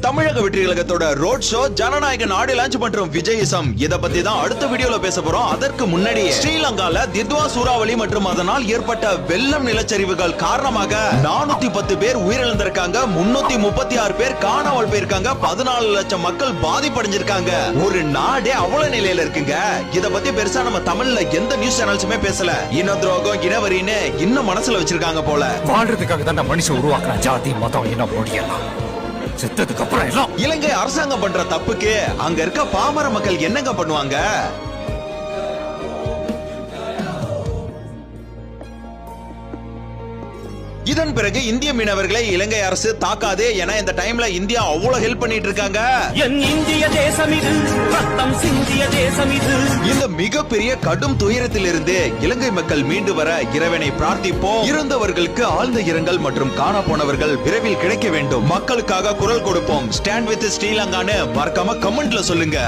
தமிழக வெற்றி கழகத்தோட road show ஜனநாயக நாடு லான்ச் மற்றும் விஜயிசம் இத பத்தி தான் அடுத்த வீடியோல பேச போறோம். அதற்கு முன்னாடி ஸ்ரீலங்கால தித்வா சூறாவளி மற்றும் அதனால் ஏற்பட்ட வெள்ளம் நிலச்சரிவுகள் காரணமாக 410 பேர் உயிரிழந்திருக்காங்க, 336 பேர் காணாமல் போயிருக்காங்க, 14 லட்சம் மக்கள் பாதிப்படைஞ்சிருக்காங்க. ஒரு நாடே அவ்வளவு நிலையில இருக்குங்க. இத பத்தி பெருசா நம்ம தமிழ்ல எந்த நியூஸ் சேனல்ஸுமே பேசல. இன துரோகம் இனவரின்னு இன்னும் மனசுல வச்சிருக்காங்க போல. வாழ்றதுக்காக தான் மனுஷன் உருவாக்குற ஜாதி மதம் இனம் மொழியெல்லாம் செத்ததுக்கு அப்புறம் எல்லாம். இலங்கை அரசாங்கம் பண்ற தப்புக்கு அங்க இருக்க பாமர மக்கள் என்னங்க பண்ணுவாங்க? இதன் பிறகு இந்திய மீனவர்களை இலங்கை அரசு தாக்காதே என இந்த டைம்ல இந்தியா அவ்வளவு ஹெல்ப் பண்ணிட்டு இருக்காங்க. என் இந்திய தேசம் இது, ரத்தம் சிந்திய தேசம் இது. இந்த மிகப்பெரிய கடும் துயரத்திலிருந்து இலங்கை மக்கள் மீண்டு வர இறைவனை பிரார்த்திப்போம். இருந்தவர்களுக்கு ஆழ்ந்த இரங்கல் மற்றும் காண போனவர்கள் விரைவில் கிடைக்க வேண்டும். மக்களுக்காக குரல் கொடுப்போம். ஸ்டாண்ட் வித் ஸ்ரீலங்கான்னு மறக்காம கமெண்ட்ல சொல்லுங்க.